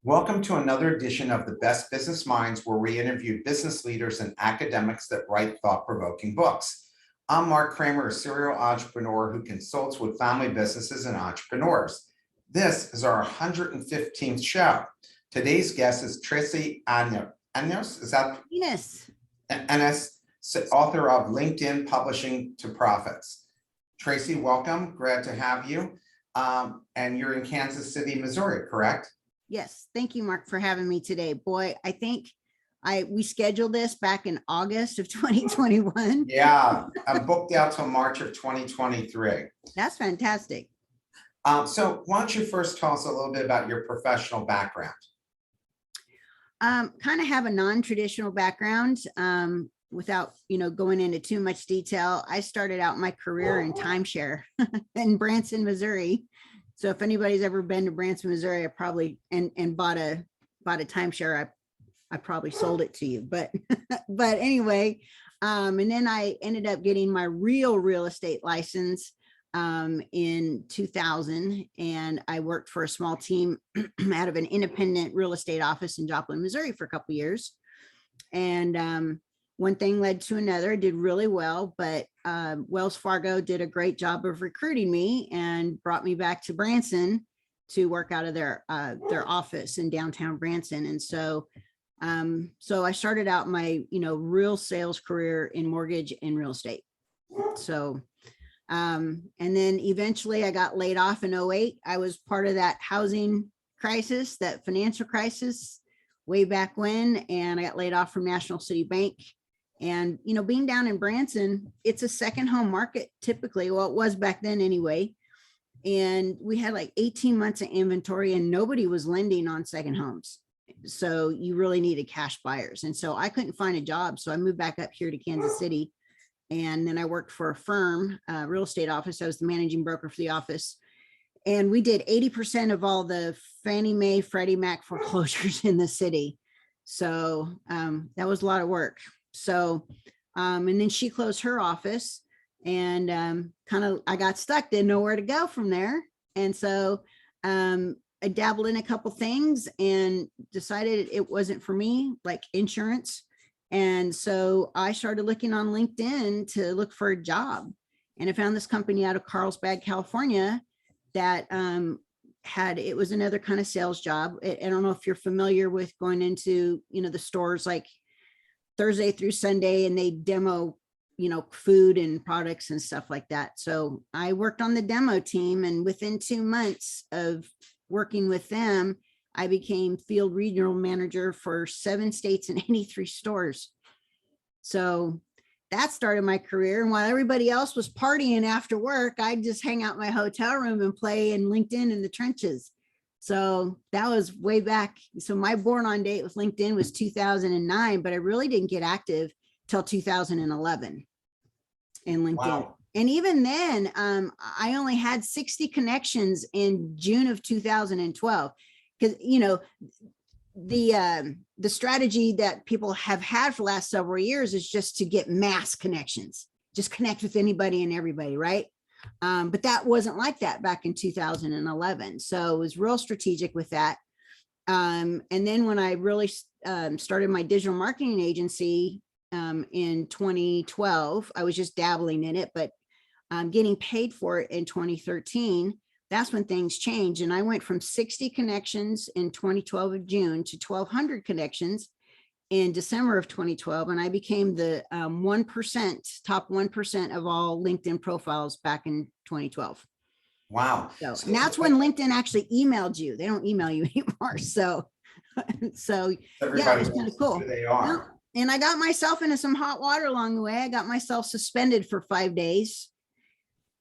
Welcome to another edition of the Best Business Minds, where we interview business leaders and academics that write thought-provoking books. I'm Mark Kramer, a serial entrepreneur who consults with family businesses and entrepreneurs. This is our 115th show. Today's guest is Tracy Enos, is that Enos. Enos, author of LinkedIn Publishing to Profits. Tracy, welcome. Glad to have you. And you're in Kansas City, Missouri, correct? Yes. Thank you, Mark, for having me today. Boy, I think we scheduled this back in August of 2021. Yeah, I'm booked out till March of 2023. That's fantastic. So why don't you first tell us a little bit about your professional background? Kind of have a non-traditional background. Without going into too much detail, I started out my career in timeshare in Branson, Missouri. So if anybody's ever been to Branson, Missouri, I probably and bought a timeshare, I probably sold it to you. But anyway, and then I ended up getting my real estate license in 2000, and I worked for a small team out of an independent real estate office in Joplin, Missouri for a couple of years. And one thing led to another. I did really well, but Wells Fargo did a great job of recruiting me and brought me back to Branson to work out of their office in downtown Branson. And so I started out my real sales career in mortgage and real estate. So and then eventually I got laid off in 2008. I was part of that housing crisis, that financial crisis way back when, and I got laid off from National City Bank. And, being down in Branson, it's a second home market typically. Well, it was back then anyway. And we had like 18 months of inventory and nobody was lending on second homes. So you really needed cash buyers. And so I couldn't find a job. So I moved back up here to Kansas City. And then I worked for a firm, real estate office. I was the managing broker for the office. And we did 80% of all the Fannie Mae, Freddie Mac foreclosures in the city. So that was a lot of work. So, and then she closed her office and I got stuck, didn't know where to go from there. And so I dabbled in a couple things and decided it wasn't for me, like insurance. And so I started looking on LinkedIn to look for a job. And I found this company out of Carlsbad, California that it was another kind of sales job. I don't know if you're familiar with going into, the stores like Thursday through Sunday, and they demo, food and products and stuff like that. So I worked on the demo team, and within 2 months of working with them, I became field regional manager for 7 states and 83 stores. So that started my career. And while everybody else was partying after work, I'd just hang out in my hotel room and play in LinkedIn in the trenches. So that was way back. So my born on date with LinkedIn was 2009, but I really didn't get active till 2011 in LinkedIn. Wow. And even then, I only had 60 connections in June of 2012. Because, the strategy that people have had for the last several years is just to get mass connections, just connect with anybody and everybody, right? But that wasn't like that back in 2011. So it was real strategic with that. And then when I really started my digital marketing agency in 2012, I was just dabbling in it, but getting paid for it in 2013. That's when things changed. And I went from 60 connections in 2012 of June to 1,200 connections in December of 2012. And I became the top 1% of all LinkedIn profiles back in 2012. Wow. So, and that's when LinkedIn actually emailed you. They don't email you anymore. So yeah, it was kind of cool. They are. And I got myself into some hot water along the way. I got myself suspended for 5 days.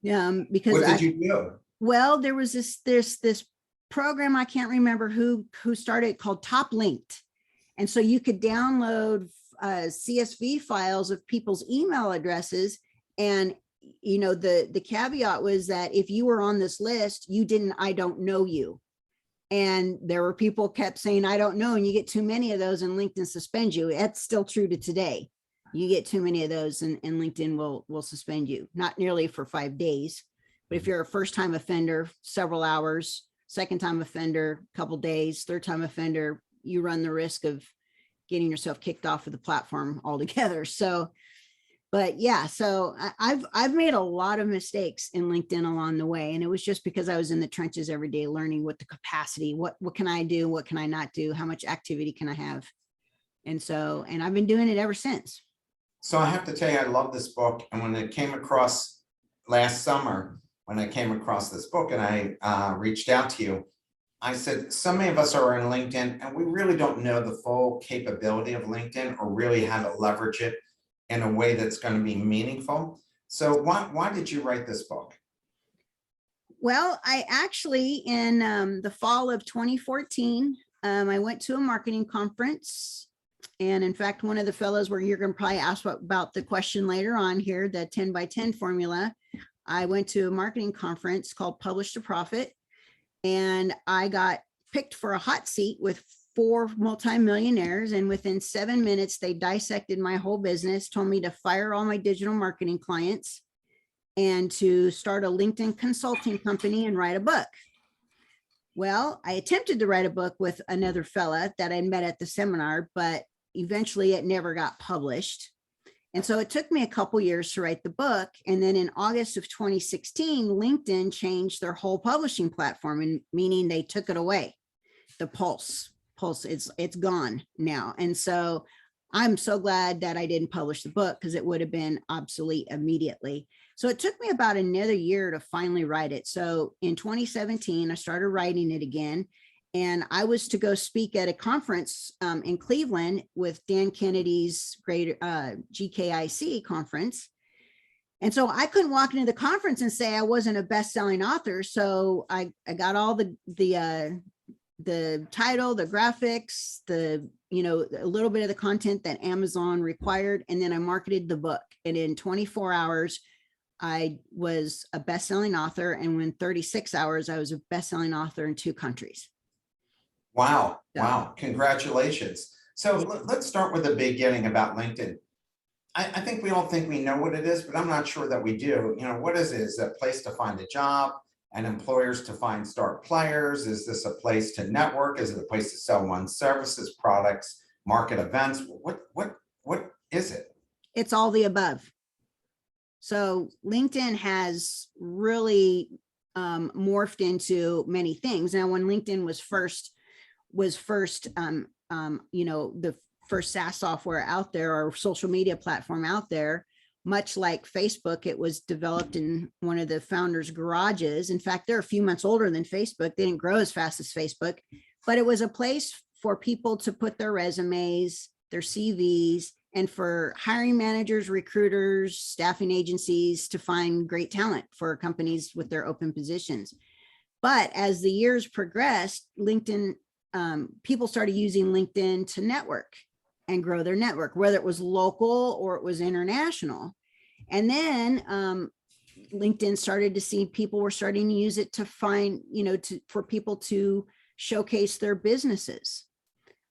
Because what did you do? Well, there was this program, I can't remember who started, called Top Linked. And so you could download CSV files of people's email addresses. And, the caveat was that if you were on this list, I don't know you. And there were people kept saying, I don't know. And you get too many of those and LinkedIn suspends you. That's still true to today. You get too many of those and LinkedIn will suspend you, not nearly for 5 days. But if you're a first-time offender, several hours, second time offender, couple days, third time offender, you run the risk of getting yourself kicked off of the platform altogether. So, but yeah, so I've made a lot of mistakes in LinkedIn along the way. And it was just because I was in the trenches every day learning what the capacity, what can I do? What can I not do? How much activity can I have? And so, and I've been doing it ever since. So I have to tell you, I love this book. And when it came across last summer, when I came across this book and I reached out to you, I said, so many of us are in LinkedIn and we really don't know the full capability of LinkedIn or really how to leverage it in a way that's going to be meaningful. So why did you write this book? Well, I actually, in the fall of 2014, I went to a marketing conference. And in fact, one of the fellows where you're going to probably ask about the question later on here, the 10 by 10 formula. I went to a marketing conference called Publish to Profit. And I got picked for a hot seat with 4 multimillionaires. And within 7 minutes, they dissected my whole business, told me to fire all my digital marketing clients and to start a LinkedIn consulting company and write a book. Well, I attempted to write a book with another fella that I met at the seminar, but eventually it never got published. And so it took me a couple years to write the book. And then in August of 2016, LinkedIn changed their whole publishing platform, and meaning they took it away. The Pulse, it's gone now. And so I'm so glad that I didn't publish the book because it would have been obsolete immediately. So it took me about another year to finally write it. So in 2017, I started writing it again. And I was to go speak at a conference in Cleveland with Dan Kennedy's great GKIC conference. And so I couldn't walk into the conference and say I wasn't a best-selling author. So I got all the title, the graphics, a little bit of the content that Amazon required. And then I marketed the book. And in 24 hours, I was a best-selling author. And within 36 hours, I was a best-selling author in 2 countries. Wow. Wow. Congratulations. So let's start with the beginning about LinkedIn. I think we all think we know what it is, but I'm not sure that we do. What is it? Is it a place to find a job and employers to find start players? Is this a place to network? Is it a place to sell one's services, products, market events? What is it? It's all the above. So LinkedIn has really morphed into many things. Now, when LinkedIn was first, the first SaaS software out there or social media platform out there, much like Facebook, it was developed in one of the founders' garages. In fact, they're a few months older than Facebook. They didn't grow as fast as Facebook, but it was a place for people to put their resumes, their CVs, and for hiring managers, recruiters, staffing agencies to find great talent for companies with their open positions. But as the years progressed, LinkedIn, people started using LinkedIn to network and grow their network, whether it was local or it was international. And then LinkedIn started to see people were starting to use it to find, for people to showcase their businesses,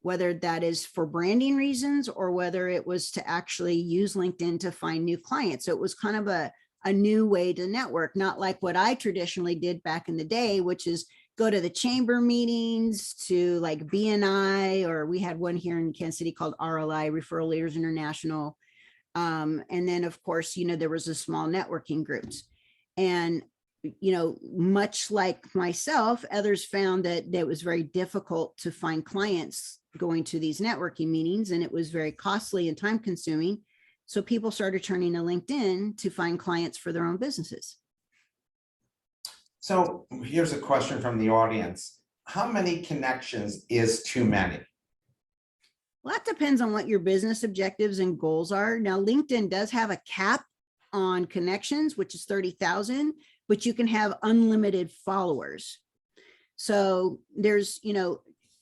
whether that is for branding reasons or whether it was to actually use LinkedIn to find new clients. So it was kind of a new way to network, not like what I traditionally did back in the day, which is go to the chamber meetings to like BNI, or we had one here in Kansas City called RLI, Referral Leaders International. And then of course, there was a small networking groups. And, much like myself, others found that it was very difficult to find clients going to these networking meetings, and it was very costly and time consuming. So people started turning to LinkedIn to find clients for their own businesses. So here's a question from the audience. How many connections is too many? Well, that depends on what your business objectives and goals are. Now, LinkedIn does have a cap on connections, which is 30,000, but you can have unlimited followers. So there's,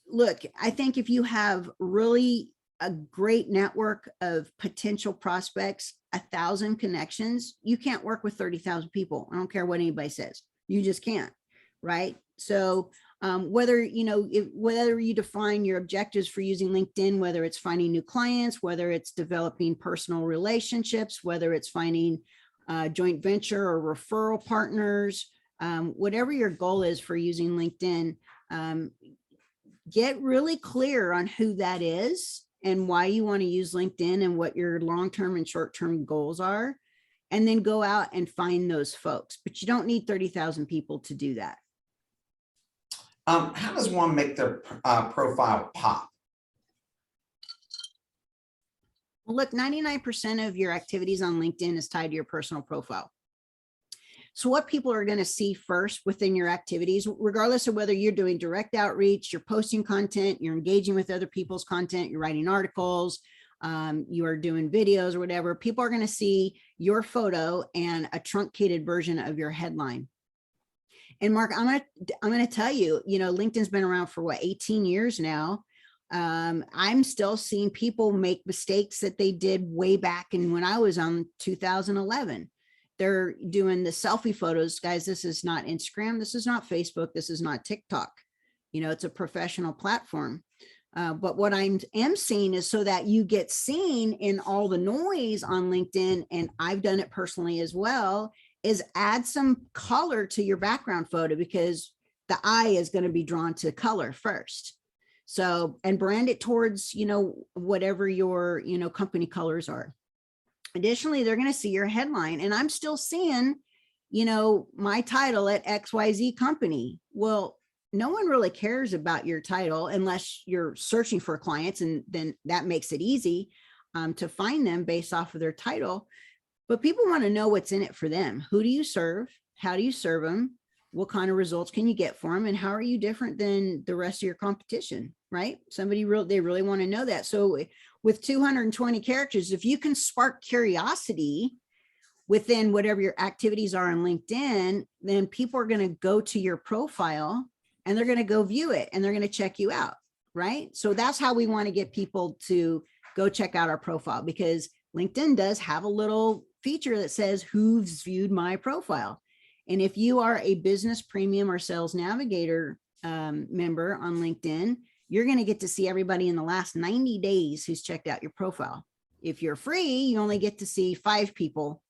look, I think if you have really a great network of potential prospects, 1,000 connections, you can't work with 30,000 people. I don't care what anybody says. You just can't, right? So whether you define your objectives for using LinkedIn, whether it's finding new clients, whether it's developing personal relationships, whether it's finding joint venture or referral partners, Whatever your goal is for using LinkedIn, get really clear on who that is and why you want to use LinkedIn and what your long-term and short-term goals are. And then go out and find those folks, but you don't need 30,000 people to do that. How does one make their profile pop? Well, look, 99% of your activities on LinkedIn is tied to your personal profile. So what people are going to see first within your activities, regardless of whether you're doing direct outreach, you're posting content, you're engaging with other people's content, you're writing articles, you are doing videos or whatever, people are going to see your photo and a truncated version of your headline. And Mark, I'm going to tell you, LinkedIn's been around for what, 18 years now. I'm still seeing people make mistakes that they did way back in when I was on 2011. They're doing the selfie photos. Guys, this is not Instagram. This is not Facebook. This is not TikTok. It's a professional platform. But what I am seeing is so that you get seen in all the noise on LinkedIn, and I've done it personally as well, is add some color to your background photo, because the eye is going to be drawn to color first. So, and brand it towards, whatever your, company colors are. Additionally, they're going to see your headline, and I'm still seeing, my title at XYZ company. Well, no one really cares about your title unless you're searching for clients, and then that makes it easy to find them based off of their title. But people want to know what's in it for them. Who do you serve? How do you serve them? What kind of results can you get for them? And how are you different than the rest of your competition, right? They really want to know that. So with 220 characters, if you can spark curiosity within whatever your activities are on LinkedIn, then people are going to go to your profile and they're going to go view it and they're going to check you out, right? So that's how we want to get people to go check out our profile, because LinkedIn does have a little feature that says who's viewed my profile. And if you are a business premium or sales navigator member on LinkedIn, you're going to get to see everybody in the last 90 days who's checked out your profile. If you're free, you only get to see 5 people,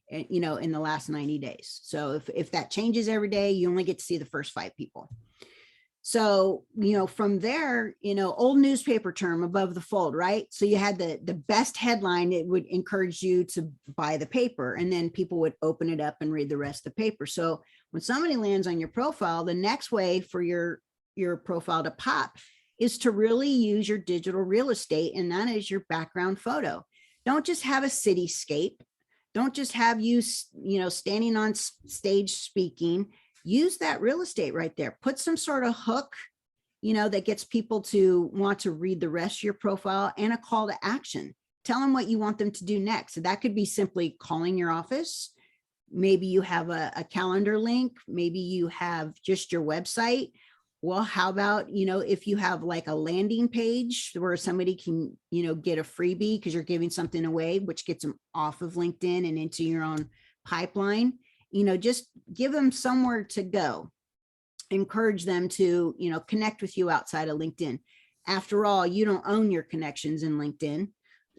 in the last 90 days. So if that changes every day, you only get to see the first 5 people. So, from there, old newspaper term, above the fold, right? So you had the best headline, it would encourage you to buy the paper, and then people would open it up and read the rest of the paper. So when somebody lands on your profile, the next way for your profile to pop is to really use your digital real estate, and that is your background photo. Don't just have a cityscape. Don't just have you, standing on stage speaking. Use that real estate right there. Put some sort of hook, that gets people to want to read the rest of your profile, and a call to action. Tell them what you want them to do next. So that could be simply calling your office. Maybe you have a calendar link. Maybe you have just your website. Well, how about, if you have like a landing page where somebody can, get a freebie because you're giving something away, which gets them off of LinkedIn and into your own pipeline. Just give them somewhere to go. Encourage them to, connect with you outside of LinkedIn. After all, you don't own your connections in LinkedIn.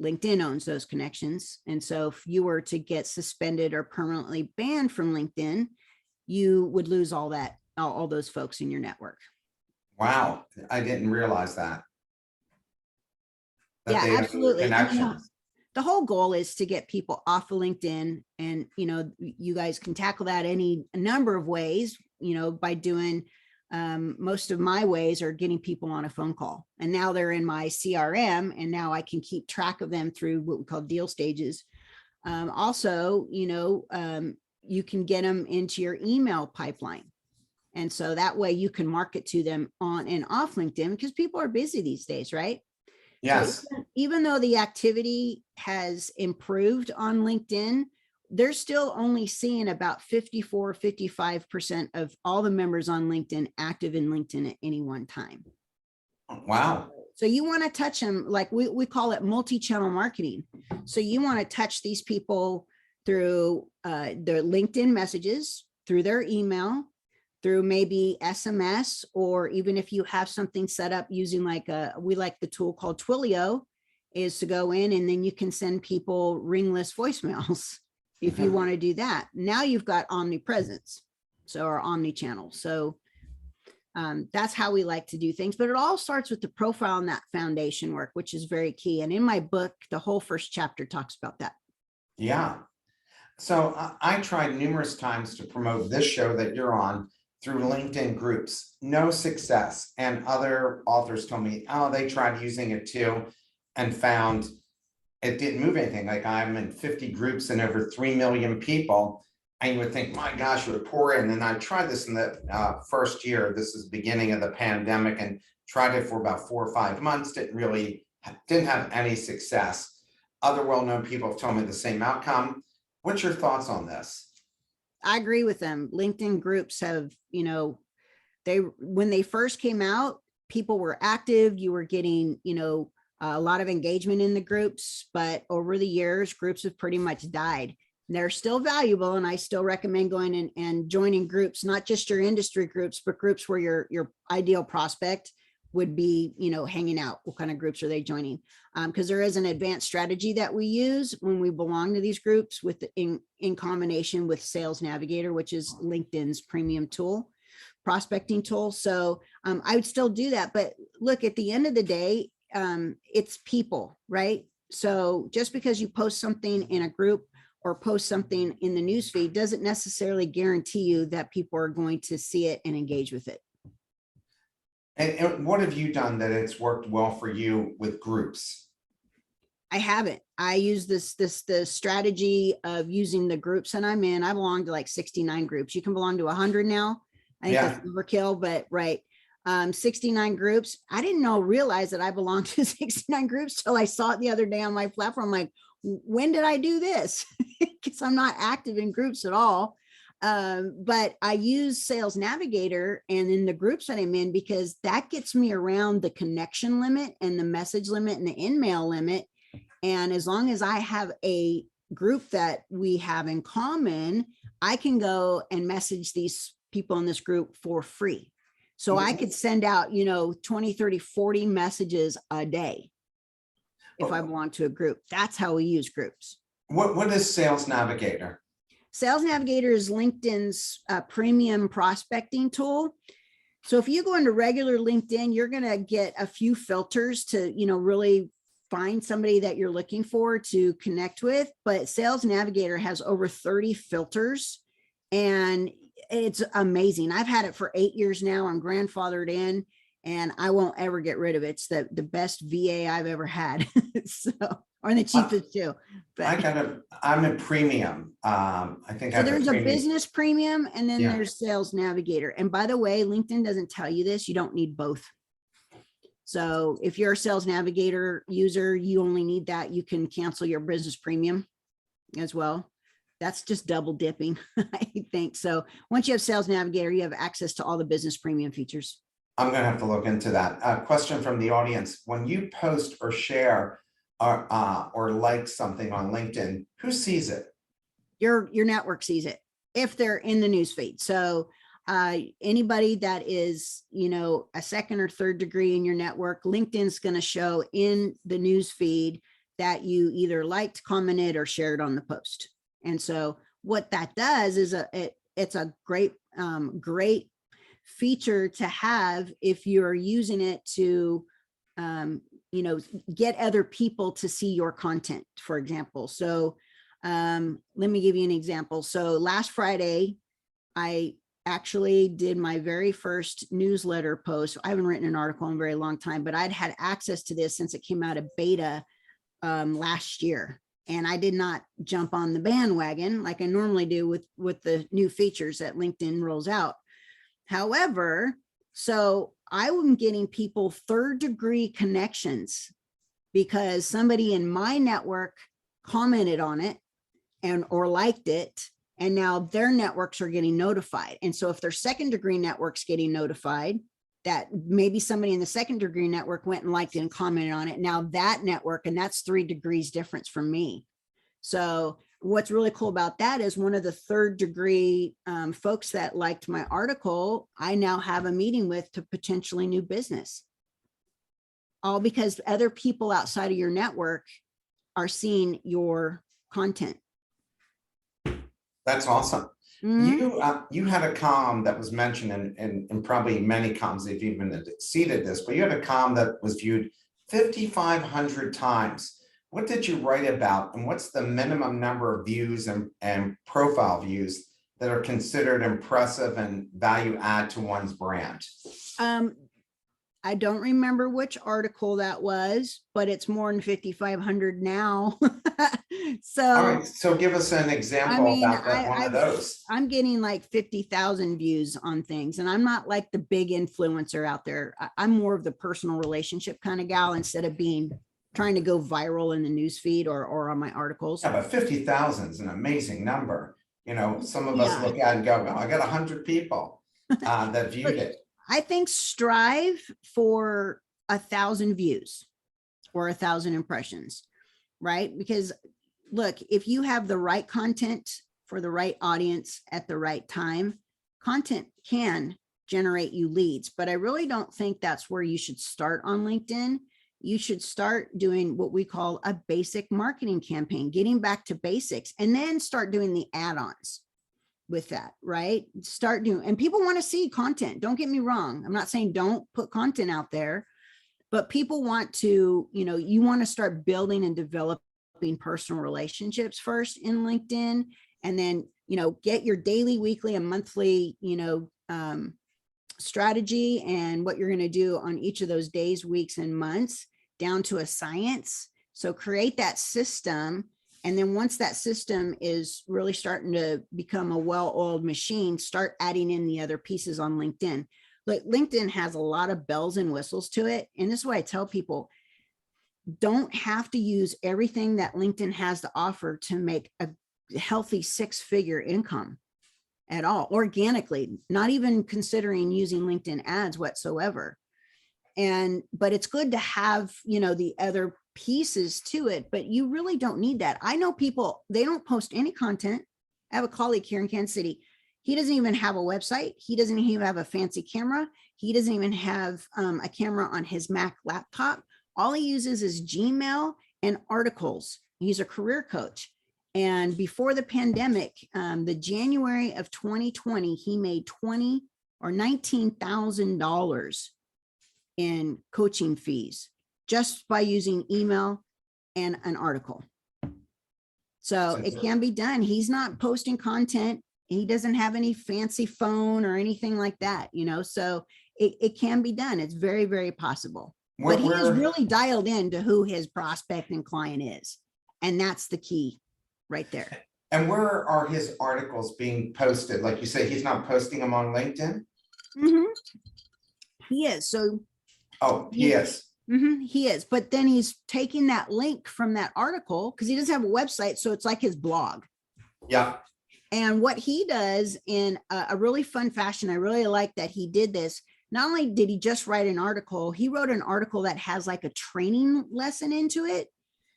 LinkedIn owns those connections. And so if you were to get suspended or permanently banned from LinkedIn, you would lose all those folks in your network. Wow, I didn't realize that. Yeah, absolutely. Connections. The whole goal is to get people off of LinkedIn, and you guys can tackle that any number of ways, by doing most of my ways are getting people on a phone call, and now they're in my CRM, and now I can keep track of them through what we call deal stages. Also, you can get them into your email pipeline, and so that way you can market to them on and off LinkedIn, because people are busy these days, right? Yes. So even though the activity has improved on LinkedIn, they're still only seeing about 55% of all the members on LinkedIn active in LinkedIn at any one time. Wow. So you want to touch them, like we call it multi-channel marketing. So you want to touch these people through their LinkedIn messages, through their email, through maybe SMS, or even if you have something set up using we like the tool called Twilio, is to go in and then you can send people ringless voicemails if you want to do that. Now you've got omnipresence. So, or omni-channel. So that's how we like to do things, but it all starts with the profile and that foundation work, which is very key. And in my book, the whole first chapter talks about that. Yeah. So I tried numerous times to promote this show that you're on through LinkedIn groups. No success. And other authors told me, oh, they tried using it too and found it didn't move anything. Like I'm in 50 groups and over 3 million people. And you would think, my gosh, it would pour in. And I tried this in the first year. This is the beginning of the pandemic, and tried it for about 4 or 5 months. Didn't have any success. Other well-known people have told me the same outcome. What's your thoughts on this? I agree with them. LinkedIn groups have, when they first came out, people were active. You were getting, a lot of engagement in the groups, but over the years, groups have pretty much died. They're still valuable, and I still recommend going in and joining groups, not just your industry groups, but groups where your ideal prospect would be, hanging out. What kind of groups are they joining? Because there is an advanced strategy that we use when we belong to these groups in combination with Sales Navigator, which is LinkedIn's premium tool, prospecting tool. So I would still do that. But look, at the end of the day, it's people, right? So just because you post something in a group or post something in the newsfeed doesn't necessarily guarantee you that people are going to see it and engage with it. And what have you done that it's worked well for you with groups? I haven't. I use the strategy of using the groups that I'm in. I belong to like 69 groups. You can belong to 100 now. I think that's overkill, but right. 69 groups. I didn't realize that I belonged to 69 groups till I saw it the other day on my platform. I'm like, when did I do this? Because I'm not active in groups at all. But I use Sales Navigator and in the groups that I'm in, because that gets me around the connection limit and the message limit and the in-mail limit. And as long as I have a group that we have in common, I can go and message these people in this group for free. So I could send out, 20, 30, 40 messages a day if I belong to a group. That's how we use groups. What is Sales Navigator? Sales Navigator is LinkedIn's premium prospecting tool. So if you go into regular LinkedIn, you're going to get a few filters to, really find somebody that you're looking for to connect with. But Sales Navigator has over 30 filters, and it's amazing. I've had it for 8 years now. I'm grandfathered in, and I won't ever get rid of it. It's the best VA I've ever had. So, or the cheapest too. But I'm a premium. I think so there's a premium. business premium, and then there's Sales Navigator. And by the way, LinkedIn doesn't tell you this. You don't need both. So if you're a Sales Navigator user, you only need that. You can cancel your business premium as well. That's just double dipping, I think. So once you have Sales Navigator, you have access to all the business premium features. I'm going to have to look into that. A question from the audience: when you post or share or like something on LinkedIn, who sees it? Your network sees it if they're in the newsfeed. So anybody that is, a second or third degree in your network, LinkedIn's going to show in the newsfeed that you either liked, commented, or shared on the post. And so what that does is it's a great feature to have if you're using it to, get other people to see your content, for example. So let me give you an example. So last Friday, I actually did my very first newsletter post. I haven't written an article in a very long time, but I'd had access to this since it came out of beta last year. And I did not jump on the bandwagon like I normally do with the new features that LinkedIn rolls out. However, so I am getting people third degree connections because somebody in my network commented on it or liked it, and now their networks are getting notified. And so if their second degree network's getting notified, that maybe somebody in the second degree network went and liked it and commented on it. Now that network, and that's 3 degrees difference from me. So what's really cool about that is one of the third degree folks that liked my article, I now have a meeting with to potentially new business. All because other people outside of your network are seeing your content. That's awesome. Mhm. You had a column that was mentioned in probably many columns, they've even exceeded this, but you had a column that was viewed 5,500 times. What did you write about, and what's the minimum number of views and profile views that are considered impressive and value add to one's brand? Um, I don't remember which article that was, but it's more than 5,500 now. All So, right, so give us an I example mean, about that, one of those. I'm getting like 50,000 views on things, and I'm not like the big influencer out there. I'm more of the personal relationship kind of gal instead of trying to go viral in the news feed or on my articles. Yeah, but 50,000 is an amazing number. You know, some of us Yeah. look at it and go, well, I got 100 people that viewed Look, it. I think strive for 1,000 views or 1,000 impressions, right? Because look, if you have the right content for the right audience at the right time, content can generate you leads. But I really don't think that's where you should start on LinkedIn. You should start doing what we call a basic marketing campaign, getting back to basics, and then start doing the add-ons with that, right? Start doing, and people want to see content. Don't get me wrong. I'm not saying don't put content out there, but people want to, you want to start building and developing personal relationships first in LinkedIn, and then, get your daily, weekly, and monthly, strategy and what you're going to do on each of those days, weeks, and months down to a science. So create that system. And then once that system is really starting to become a well-oiled machine, start adding in the other pieces on LinkedIn. Like LinkedIn has a lot of bells and whistles to it. And this is why I tell people, don't have to use everything that LinkedIn has to offer to make a healthy 6-figure income at all, organically, not even considering using LinkedIn ads whatsoever. But it's good to have, the other pieces to it, but you really don't need that. I know people, they don't post any content. I have a colleague here in Kansas City. He doesn't even have a website. He doesn't even have a fancy camera. He doesn't even have a camera on his Mac laptop. All he uses is Gmail and articles. He's a career coach. And before the pandemic, the January of 2020, he made $19,000 in coaching fees just by using email and an article. So it can be done. He's not posting content. He doesn't have any fancy phone or anything like that, so it can be done. It's very, very possible. But he is really dialed into who his prospect and client is. And that's the key right there. And where are his articles being posted? Like you say, he's not posting them on LinkedIn? Mm-hmm. He is. So. Oh, he is. Mm-hmm, he is. But then he's taking that link from that article because he doesn't have a website. So it's like his blog. Yeah. And what he does in a really fun fashion, I really like that he did this. Not only did he just write an article, he wrote an article that has like a training lesson into it.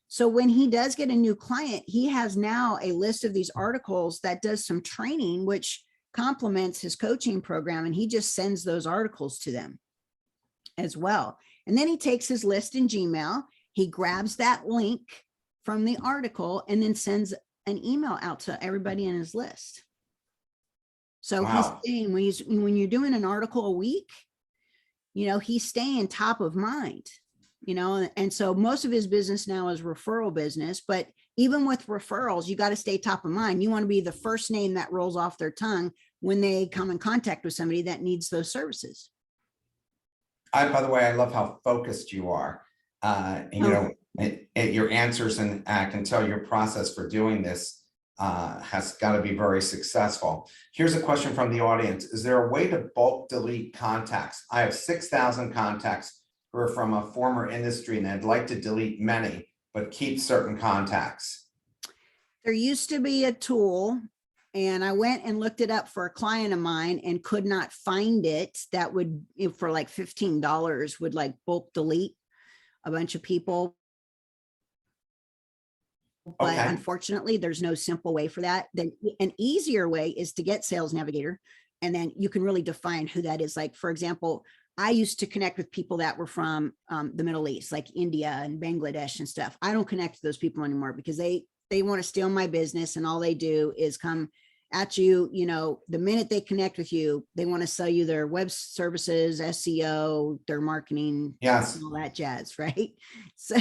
So when he does get a new client, he has now a list of these articles that does some training, which complements his coaching program. And he just sends those articles to them as well. And then he takes his list in Gmail, he grabs that link from the article and then sends an email out to everybody in his list. So wow. He's staying, when you're doing an article a week, he's staying top of mind, and so most of his business now is referral business, but even with referrals, you got to stay top of mind. You want to be the first name that rolls off their tongue when they come in contact with somebody that needs those services. By the way, I love how focused you are. Your answers, and I can tell your process for doing this has got to be very successful. Here's a question from the audience. Is there a way to bulk delete contacts? I have 6,000 contacts who are from a former industry and I'd like to delete many, but keep certain contacts. There used to be a tool, and I went and looked it up for a client of mine and could not find it. That would, for like $15, would like bulk delete a bunch of people. But okay. Unfortunately, there's no simple way for that. Then an easier way is to get Sales Navigator, and then you can really define who that is. Like, for example, I used to connect with people that were from the Middle East, like India and Bangladesh and stuff. I don't connect to those people anymore because they want to steal my business, and all they do is come at you, the minute they connect with you, they want to sell you their web services, SEO, their marketing, Yes. all that jazz, right? So,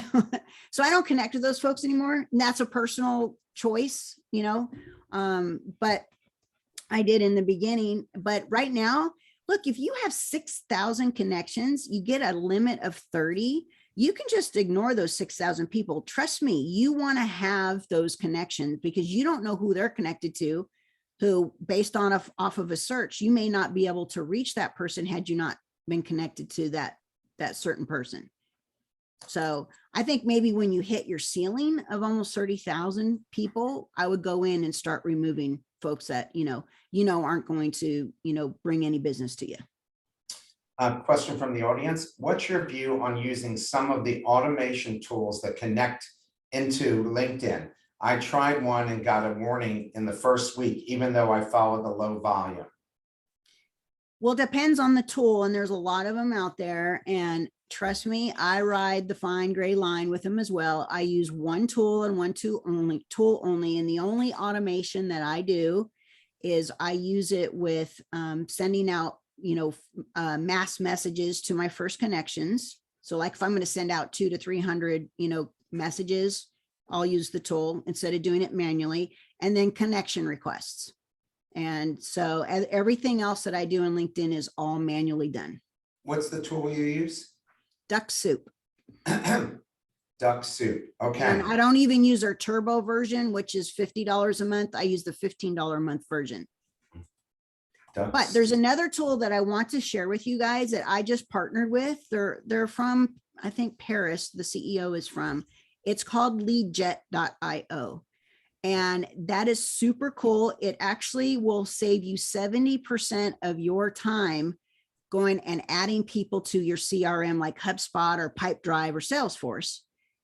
so I don't connect with those folks anymore. And that's a personal choice, but I did in the beginning. But right now, look, if you have 6,000 connections, you get a limit of 30. You can just ignore those 6,000 people. Trust me, you want to have those connections because you don't know who they're connected to, who based on off of a search, you may not be able to reach that person had you not been connected to that certain person. So I think maybe when you hit your ceiling of almost 30,000 people, I would go in and start removing folks that, aren't going to, bring any business to you. Question from the audience. What's your view on using some of the automation tools that connect into LinkedIn? I tried one and got a warning in the first week, even though I followed the low volume. Well, it depends on the tool, and there's a lot of them out there. And trust me, I ride the fine gray line with them as well. I use one tool and one tool only. And the only automation that I do is I use it with sending out, mass messages to my first connections. So like if I'm going to send out 200 to 300, messages, I'll use the tool instead of doing it manually, and then connection requests. And so everything else that I do in LinkedIn is all manually done. What's the tool you use? Duck Soup. Duck Soup. Okay. And I don't even use their turbo version, which is $50 a month. I use the $15 a month version. But there's another tool that I want to share with you guys that I just partnered with. They're from, I think, Paris. The CEO is from. It's called leadjet.io. And that is super cool. It actually will save you 70% of your time going and adding people to your CRM like HubSpot or Pipedrive or Salesforce.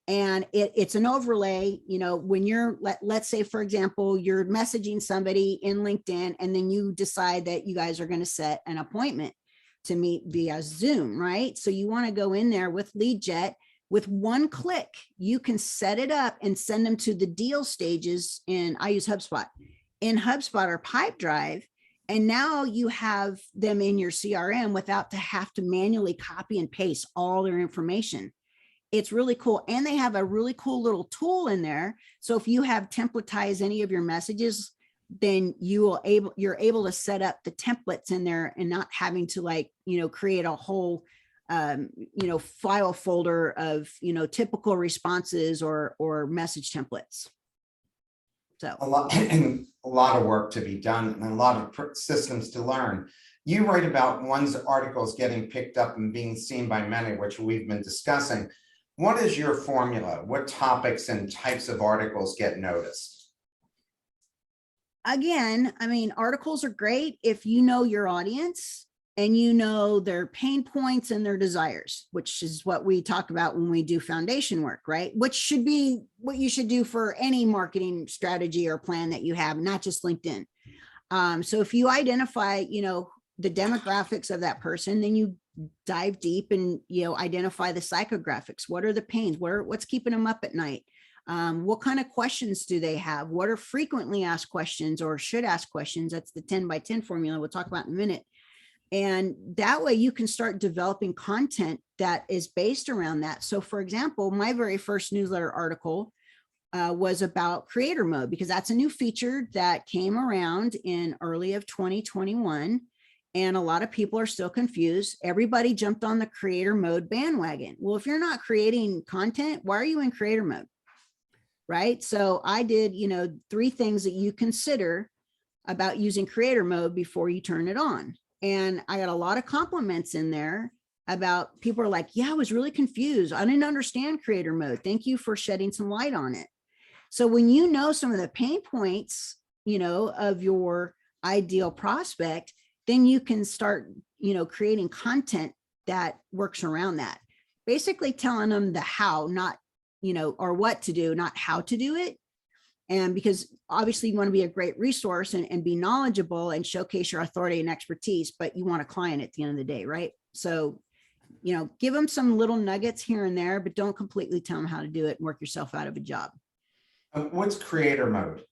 And it's an overlay, when you're, let's say, for example, you're messaging somebody in LinkedIn, and then you decide that you guys are going to set an appointment to meet via Zoom, right? So you want to go in there with LeadJet. With one click, you can set it up and send them to the deal stages. And I use HubSpot in HubSpot or Pipedrive. And now you have them in your CRM without to have to manually copy and paste all their information. It's really cool. And they have a really cool little tool in there. So if you have templatized any of your messages, then you're able to set up the templates in there and not having to create a whole file folder of, typical responses or message templates. So a lot of work to be done and a lot of systems to learn. You write about one's articles getting picked up and being seen by many, which we've been discussing. What is your formula? What topics and types of articles get noticed? Again, articles are great if you know your audience and you know their pain points and their desires, which is what we talk about when we do foundation work, right? Which should be what you should do for any marketing strategy or plan that you have, not just LinkedIn. So if you identify, the demographics of that person, then you dive deep and, identify the psychographics. What are the pains? What's keeping them up at night? What kind of questions do they have? What are frequently asked questions or should ask questions? That's the 10 by 10 formula we'll talk about in a minute. And that way you can start developing content that is based around that. So for example, my very first newsletter article was about creator mode, because that's a new feature that came around in early of 2021. And a lot of people are still confused. Everybody jumped on the creator mode bandwagon. Well, if you're not creating content, why are you in creator mode? Right? So I did, 3 things that you consider about using creator mode before you turn it on. And I got a lot of compliments in there about people are like, yeah, I was really confused. I didn't understand creator mode. Thank you for shedding some light on it. So when you know some of the pain points, of your ideal prospect, then you can start, creating content that works around that. Basically telling them the how, not, or what to do, not how to do it. And because obviously you want to be a great resource and be knowledgeable and showcase your authority and expertise, but you want a client at the end of the day, right? So, give them some little nuggets here and there, but don't completely tell them how to do it and work yourself out of a job. What's creator mode?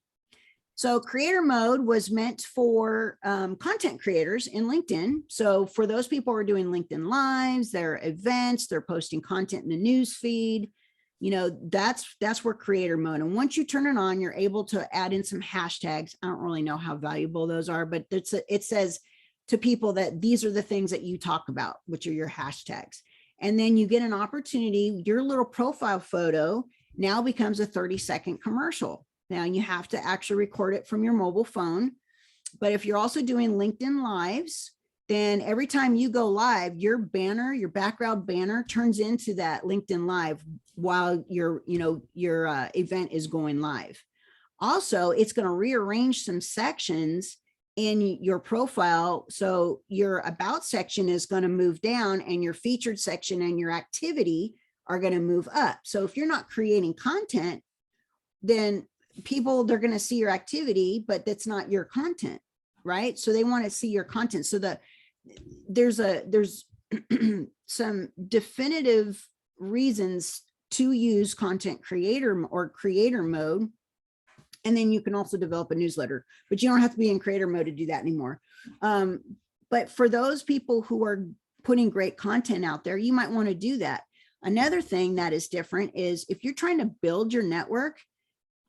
So creator mode was meant for content creators in LinkedIn. So for those people who are doing LinkedIn lives, their events, they're posting content in the news feed, you know, that's where creator mode. And once you turn it on, you're able to add in some hashtags. I don't really know how valuable those are, but it says to people that these are the things that you talk about, which are your hashtags. And then you get an opportunity, your little profile photo now becomes a 30-second commercial. Now you have to actually record it from your mobile phone. But if you're also doing LinkedIn lives, then every time you go live, your banner, your background banner turns into that LinkedIn live while your event is going live. Also, it's going to rearrange some sections in your profile. So your about section is going to move down and your featured section and your activity are going to move up. So if you're not creating content, then they're going to see your activity, but that's not your content, right? So they want to see your content. So there's some definitive reasons to use content creator or creator mode. And then you can also develop a newsletter, but you don't have to be in creator mode to do that anymore. But for those people who are putting great content out there, you might want to do that. Another thing that is different is if you're trying to build your network,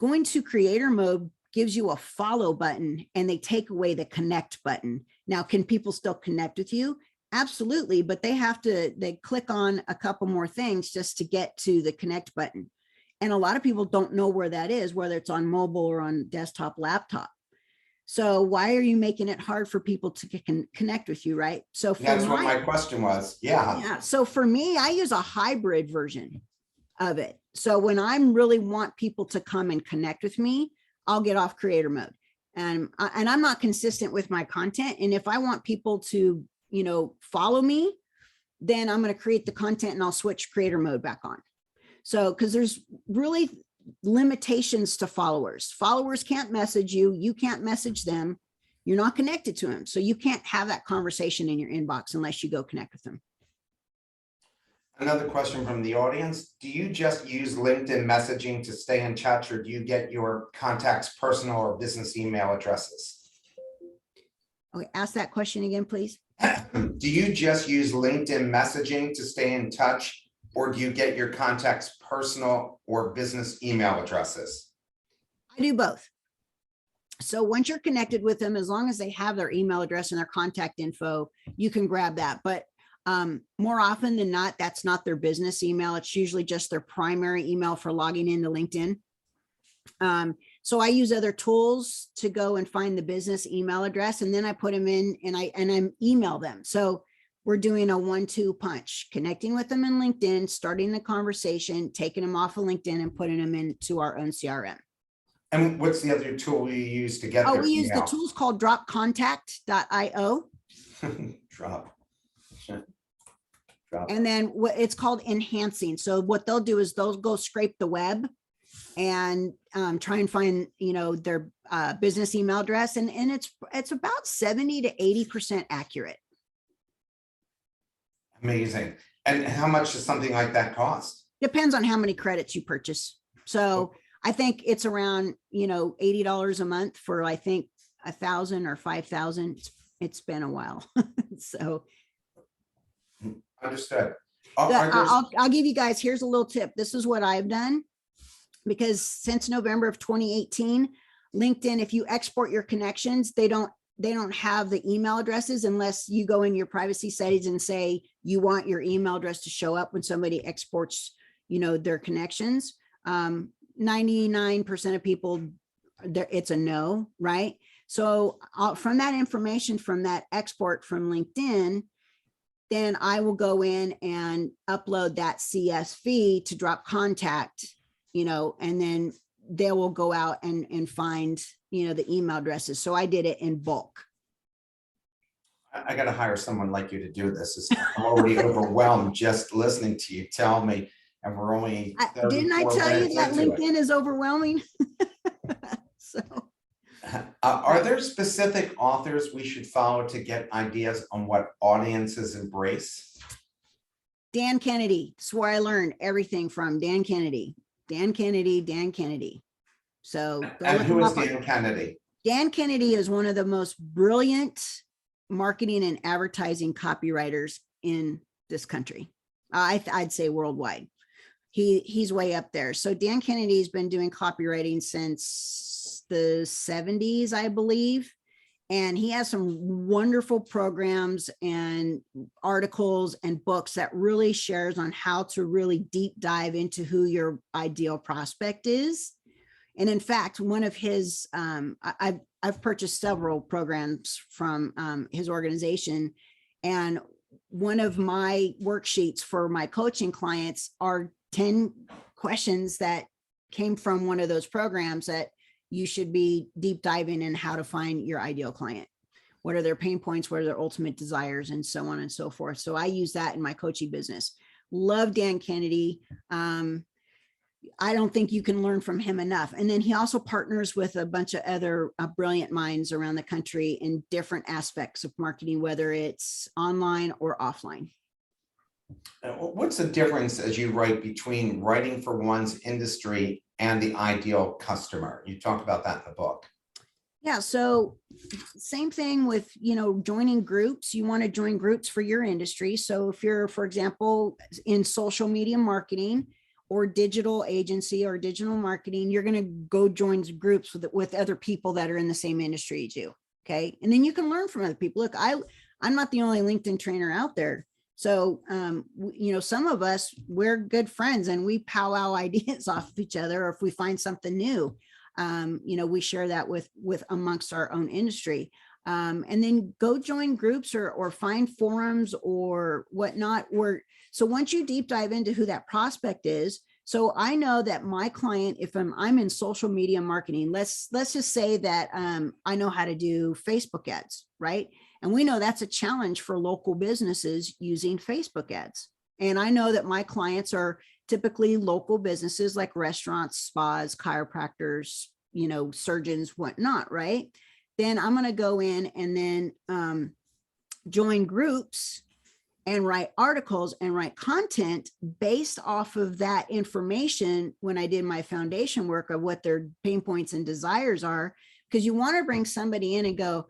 going to creator mode gives you a follow button and they take away the connect button. Now, can people still connect with you? Absolutely, but they click on a couple more things just to get to the connect button. And a lot of people don't know where that is, whether it's on mobile or on desktop, laptop. So why are you making it hard for people to connect with you, right? So That's what my question was. Yeah. So for me, I use a hybrid version of it. So when I really want people to come and connect with me, I'll get off creator mode. And I'm not consistent with my content. And if I want people to, follow me, then I'm going to create the content and I'll switch creator mode back on. So, because there's really limitations to followers. Followers can't message you. You can't message them. You're not connected to them. So you can't have that conversation in your inbox unless you go connect with them. Another question from the audience. Do you just use LinkedIn messaging to stay in touch, or do you get your contacts' personal or business email addresses? Okay, ask that question again, please. Do you just use LinkedIn messaging to stay in touch, or do you get your contacts' personal or business email addresses? I do both. So once you're connected with them, as long as they have their email address and their contact info, you can grab that. But more often than not, that's not their business email. It's usually just their primary email for logging into LinkedIn. So I use other tools to go and find the business email address, and then I put them in and I email them. So we're doing a 1-2 punch, connecting with them in LinkedIn, starting the conversation, taking them off of LinkedIn and putting them into our own CRM. And what's the other tool you use to get their we use email? the tools called dropcontact.io. Drop. And then it's called enhancing. So what they'll do is they'll go scrape the web and try and find, their business email address. And it's about 70 to 80% accurate. Amazing. And how much does something like that cost? Depends on how many credits you purchase. So I think it's around, $80 a month for, I think, 1,000 or 5,000. It's been a while. So. Understood. I'll give you guys, here's a little tip. This is what I've done, because since November of 2018, LinkedIn, if you export your connections, they don't have the email addresses unless you go in your privacy settings and say you want your email address to show up when somebody exports, their connections. 99% of people, it's a no, right? So from that information, from that export from LinkedIn, then I will go in and upload that CSV to drop contact, and then they will go out and find, the email addresses. So I did it in bulk. I got to hire someone like you to do this. I'm already overwhelmed just listening to you tell me, and we're only. Didn't I tell you that LinkedIn is overwhelming? So. Are there specific authors we should follow to get ideas on what audiences embrace? Dan Kennedy. That's where I learned everything from. Dan Kennedy. So go And look who him is up. Dan Kennedy? Dan Kennedy is one of the most brilliant marketing and advertising copywriters in this country. I'd say worldwide. He's way up there. So Dan Kennedy's been doing copywriting since the 70s, I believe. And he has some wonderful programs and articles and books that really shares on how to really deep dive into who your ideal prospect is. And in fact, one of his, I've purchased several programs from his organization, and one of my worksheets for my coaching clients are 10 questions that came from one of those programs that you should be deep diving in how to find your ideal client. What are their pain points? What are their ultimate desires? And so on and so forth. So I use that in my coaching business. Love Dan Kennedy. I don't think you can learn from him enough. And then he also partners with a bunch of other brilliant minds around the country in different aspects of marketing, whether it's online or offline. What's the difference, as you write, between writing for one's industry and the ideal customer? You talk about that in the book. Yeah, so same thing with, joining groups. You want to join groups for your industry. So if you're, for example, in social media marketing or digital agency or digital marketing, you're going to go join groups with other people that are in the same industry as you. Okay. And then you can learn from other people. Look, I'm not the only LinkedIn trainer out there. So, some of us, we're good friends and we powwow ideas off of each other. Or if we find something new, we share that with amongst our own industry. And then go join groups or find forums or whatnot. So once you deep dive into who that prospect is, so I know that my client, if I'm in social media marketing, let's just say that I know how to do Facebook ads, right? And we know that's a challenge for local businesses using Facebook ads. And I know that my clients are typically local businesses like restaurants, spas, chiropractors, surgeons, whatnot, right? Then I'm going to go in and then join groups and write articles and write content based off of that information when I did my foundation work of what their pain points and desires are. Because you want to bring somebody in and go,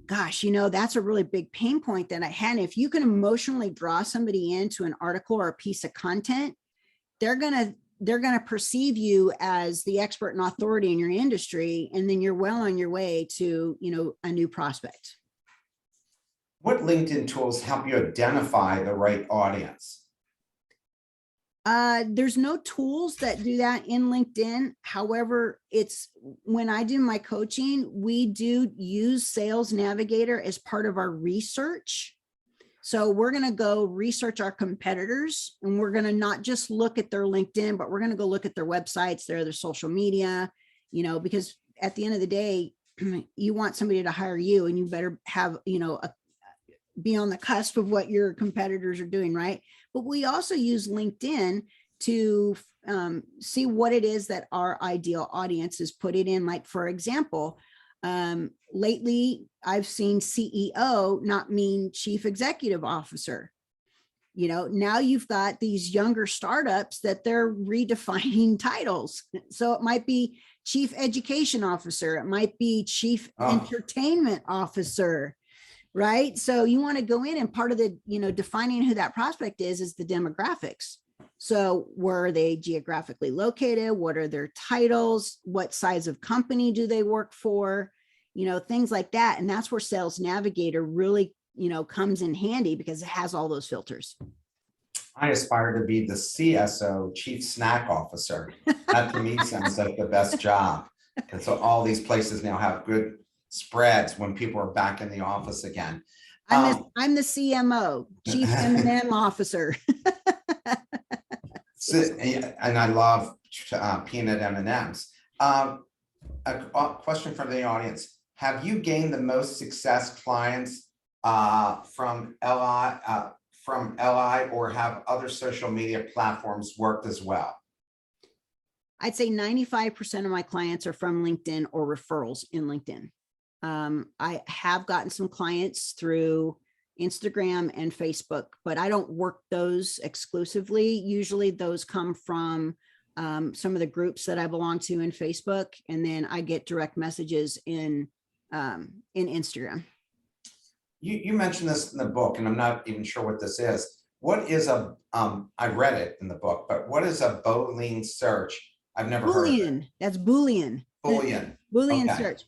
gosh, that's a really big pain point that I had. And if you can emotionally draw somebody into an article or a piece of content, they're going to perceive you as the expert and authority in your industry. And then you're well on your way to, a new prospect. What LinkedIn tools help you identify the right audience? There's no tools that do that in LinkedIn. However, it's when I do my coaching, we do use Sales Navigator as part of our research. So we're going to go research our competitors, and we're going to not just look at their LinkedIn, but we're going to go look at their websites, their social media, because at the end of the day, you want somebody to hire you, and you better have, be on the cusp of what your competitors are doing, right? But we also use LinkedIn to see what it is that our ideal audience is putting in. Like, for example, lately I've seen CEO not mean chief executive officer. Now you've got these younger startups that they're redefining titles. So it might be chief education officer. It might be chief entertainment officer. Right. So you want to go in, and part of the, defining who that prospect is the demographics. So where are they geographically located? What are their titles? What size of company do they work for? Things like that. And that's where Sales Navigator really, comes in handy, because it has all those filters. I aspire to be the CSO, Chief Snack Officer. That to me sounds like the best job. And so all these places now have good spreads when people are back in the office again. I'm the CMO, Chief M&M Officer. And I love peanut M&Ms. A question from the audience: have you gained the most success clients from LI, or have other social media platforms worked as well? I'd say 95% of my clients are from LinkedIn or referrals in LinkedIn. I have gotten some clients through Instagram and Facebook, but I don't work those exclusively. Usually those come from some of the groups that I belong to in Facebook, and then I get direct messages in Instagram. You mentioned this in the book, and I'm not even sure what this is. What is a, I read it in the book, but what is a Boolean search? I've never heard of it. Boolean, that's Boolean. Boolean. Boolean Okay. search.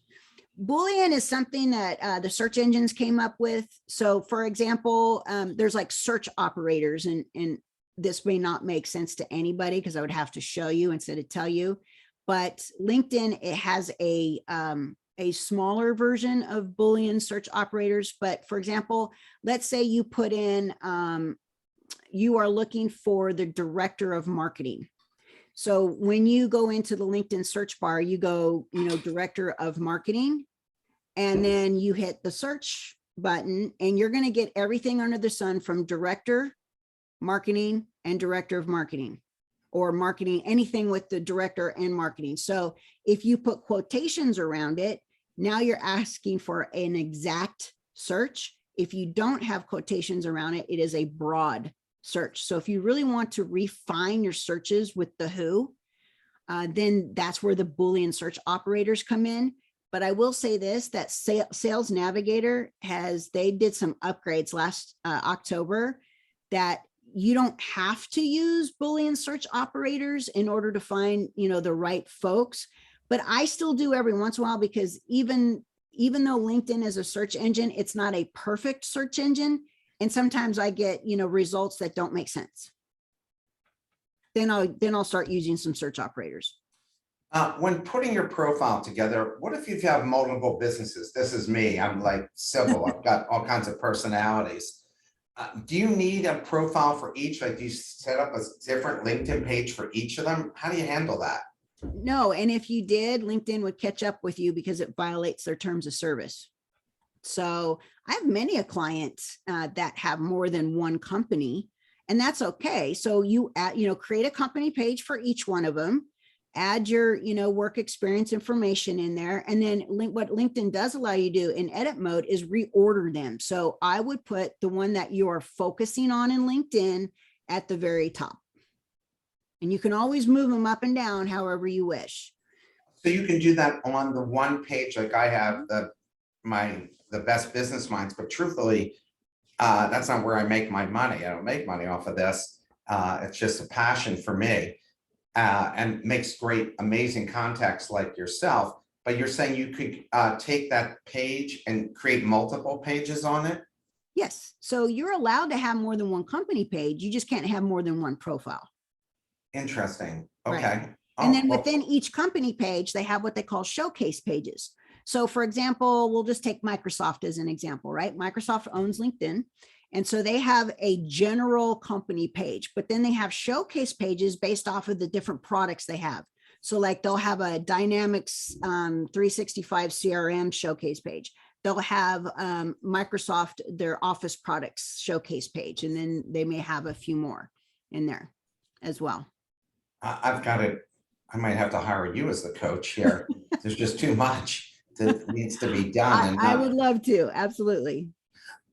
Boolean is something that the search engines came up with. So for example, there's like search operators, and this may not make sense to anybody because I would have to show you instead of tell you, but LinkedIn, it has a smaller version of Boolean search operators. But for example, let's say you put in, you are looking for the director of marketing. So when you go into the LinkedIn search bar, you go, director of marketing, and then you hit the search button, and you're going to get everything under the sun from director, marketing, and director of marketing, or marketing, anything with the director and marketing. So if you put quotations around it, now you're asking for an exact search. If you don't have quotations around it, it is a broad search. So if you really want to refine your searches with the who, then that's where the Boolean search operators come in. But I will say this, that Sales Navigator they did some upgrades last October, that you don't have to use Boolean search operators in order to find, the right folks. But I still do every once in a while, because even though LinkedIn is a search engine, it's not a perfect search engine. And sometimes I get, results that don't make sense. Then I'll start using some search operators. When putting your profile together, what if you have multiple businesses? This is me. I'm like Sybil. I've got all kinds of personalities. Do you need a profile for each? Like, do you set up a different LinkedIn page for each of them? How do you handle that? No, and if you did, LinkedIn would catch up with you because it violates their terms of service. So I have many clients that have more than one company, and that's okay. So you create a company page for each one of them, add your, work experience information in there. And then what LinkedIn does allow you to do in edit mode is reorder them. So I would put the one that you are focusing on in LinkedIn at the very top. And you can always move them up and down however you wish. So you can do that on the one page, like I have the best business minds, but truthfully, that's not where I make my money. I don't make money off of this. It's just a passion for me, and makes great, amazing contacts like yourself. But you're saying you could take that page and create multiple pages on it? Yes. So you're allowed to have more than one company page. You just can't have more than one profile. Interesting. Right. Okay. And then within each company page, they have what they call showcase pages. So for example, we'll just take Microsoft as an example, right? Microsoft owns LinkedIn. And so they have a general company page, but then they have showcase pages based off of the different products they have. So like they'll have a Dynamics 365 CRM showcase page. They'll have Microsoft, their Office products showcase page, and then they may have a few more in there as well. I've got it. I might have to hire you as the coach here. There's just too much that needs to be done. I would love to. Absolutely.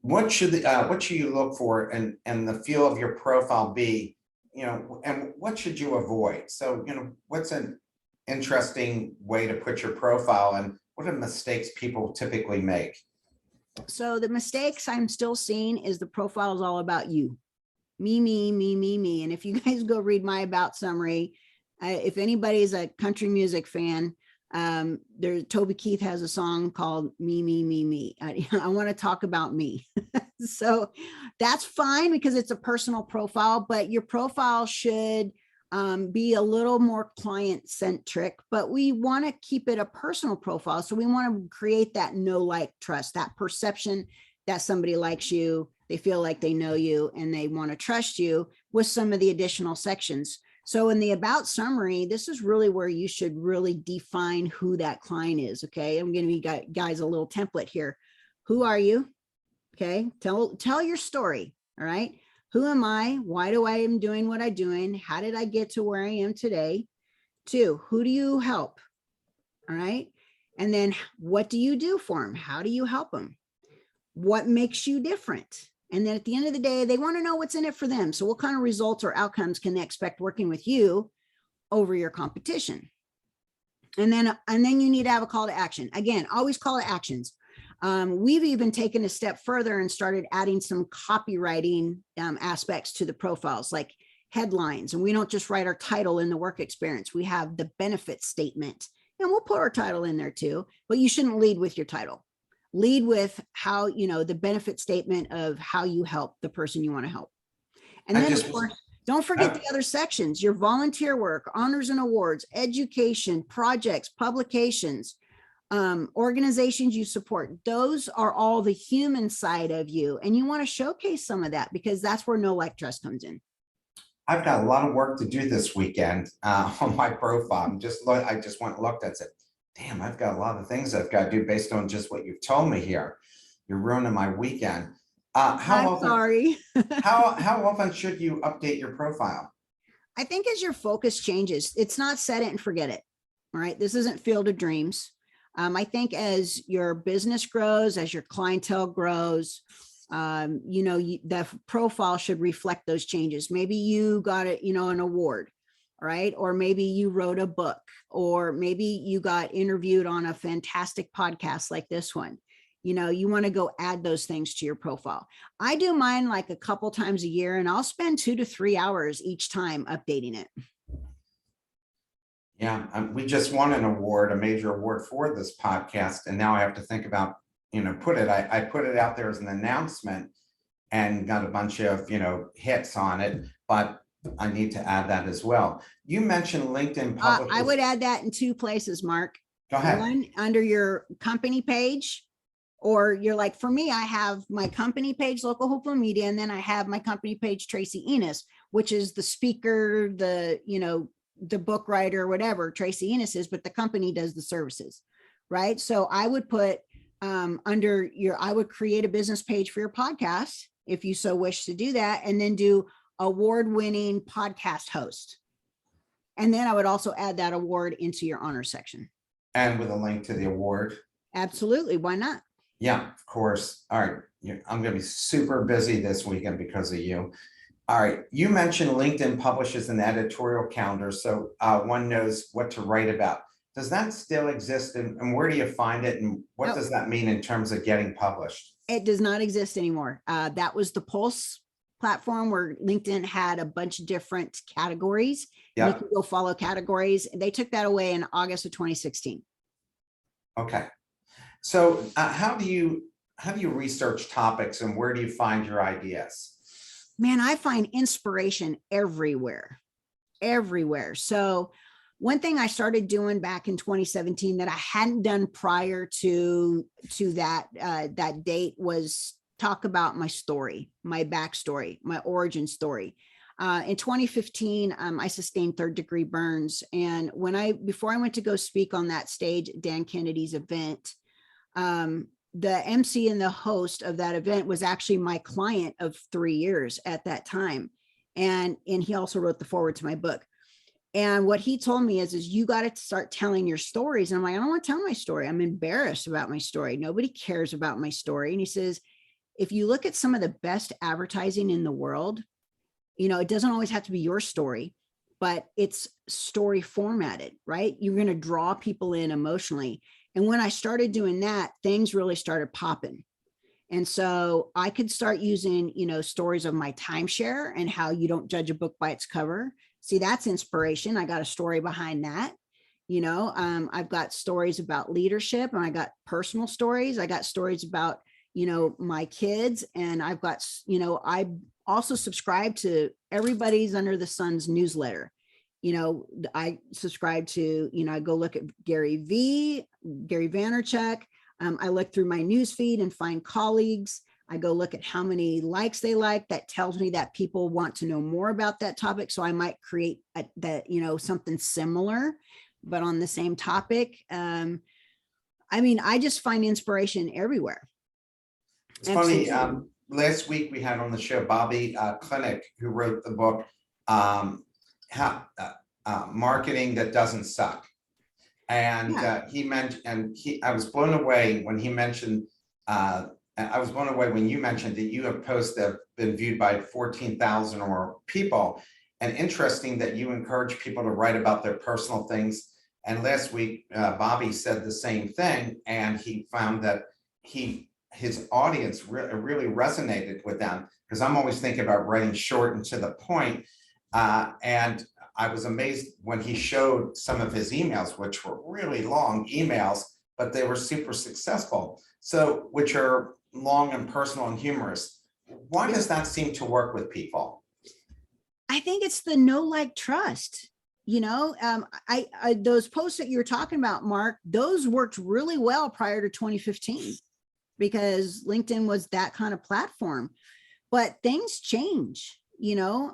What should you look for and the feel of your profile be, and what should you avoid? So, what's an interesting way to put your profile, and what are the mistakes people typically make? So the mistakes I'm still seeing is the profile is all about you. Me, me, me, me, me. And if you guys go read my about summary, if anybody's a country music fan, Toby Keith has a song called Me, Me, Me, Me. I want to talk about me. So that's fine because it's a personal profile, but your profile should be a little more client centric, but we want to keep it a personal profile. So we want to create that know, like, trust, that perception that somebody likes you, they feel like they know you, and they want to trust you with some of the additional sections. So in the about summary, this is really where you should really define who that client is. Okay. I'm going to be guys a little template here. Who are you? Okay. Tell your story. All right. Who am I? Why do I am doing what I'm doing? How did I get to where I am today? 2, who do you help? All right. And then what do you do for them? How do you help them? What makes you different? And then at the end of the day, they want to know what's in it for them. So what kind of results or outcomes can they expect working with you over your competition. And then you need to have a call to action. Again, always call to actions. We've even taken a step further and started adding some copywriting aspects to the profiles, like headlines. And we don't just write our title in the work experience. We have the benefit statement, and we'll put our title in there too, but you shouldn't lead with your title. Lead with how, the benefit statement of how you help the person you want to help. And then of course, don't forget the other sections, your volunteer work, honors and awards, education, projects, publications, organizations you support. Those are all the human side of you. And you want to showcase some of that, because that's where know, like, trust comes in. I've got a lot of work to do this weekend on my profile. I just went and looked and said, damn, I've got a lot of things I've got to do based on just what you've told me here. You're ruining my weekend. I'm sorry. how often should you update your profile? I think as your focus changes, it's not set it and forget it. All right. This isn't Field of Dreams. I think as your business grows, as your clientele grows, the profile should reflect those changes. Maybe you got an award, right? Or maybe you wrote a book, or maybe you got interviewed on a fantastic podcast like this one. You want to go add those things to your profile. I do mine like a couple times a year, and I'll spend 2 to 3 hours each time updating it. Yeah, we just won an award, a major award for this podcast. And now I have to think about, I put it out there as an announcement and got a bunch of, hits on it, but I need to add that as well. You mentioned LinkedIn publishers. I would add that in 2 places, Mark. Go ahead. One, under your company page, or you're like, for me, I have my company page, Local Hopeful Media, and then I have my company page, Tracy Enos, which is the speaker, the book writer, whatever Tracy Enos is, but the company does the services, right? So I would put I would create a business page for your podcast, if you so wish to do that, and then do award-winning podcast host. And then I would also add that award into your honor section. And with a link to the award. Absolutely. Why not? Yeah, of course. All right. I'm going to be super busy this weekend because of you. All right. You mentioned LinkedIn publishes an editorial calendar, so one knows what to write about. Does that still exist, and where do you find it, and what does that mean in terms of getting published? It does not exist anymore. That was the Pulse platform where LinkedIn had a bunch of different categories. Yep. You can go follow categories. They took that away in August of 2016. Okay. So how do you research topics, and where do you find your ideas? Man, I find inspiration everywhere. So one thing I started doing back in 2017 that I hadn't done prior to that date was talk about my story, my backstory, my origin story. In 2015, I sustained 3rd-degree burns. And before I went to go speak on that stage at Dan Kennedy's event, the MC and the host of that event was actually my client of 3 years at that time. And he also wrote the foreword to my book. And what he told me is you got to start telling your stories. And I'm like, I don't want to tell my story. I'm embarrassed about my story. Nobody cares about my story. And he says, if you look at some of the best advertising in the world, it doesn't always have to be your story, but it's story formatted, right? You're going to draw people in emotionally. And when I started doing that, things really started popping. And so I could start using, stories of my timeshare and how you don't judge a book by its cover. See, that's inspiration. I got a story behind that. I've got stories about leadership, and I got personal stories. I got stories about, my kids, and I've got, I also subscribe to Everybody's Under the Sun's newsletter. I subscribe to, I go look at Gary Vaynerchuk. I look through my news feed and find colleagues. I go look at how many likes they like. That tells me that people want to know more about that topic. So I might create something similar, but on the same topic. I just find inspiration everywhere. It's funny. Last week we had on the show Bobby Clinic, who wrote the book, Marketing That Doesn't Suck. And I was blown away when he mentioned, I was blown away when you mentioned that you have posts that have been viewed by 14,000 or more people. and interesting that you encourage people to write about their personal things. And last week, Bobby said the same thing, and he found that his audience really resonated with them, because I'm always thinking about writing short and to the point. And I was amazed when he showed some of his emails, which were really long emails, but they were super successful. So, which are long and personal and humorous. Why does that seem to work with people? I think it's the know, like, trust. You know, I those posts that you were talking about, Mark, those worked really well prior to 2015 because LinkedIn was that kind of platform. But things change, you know,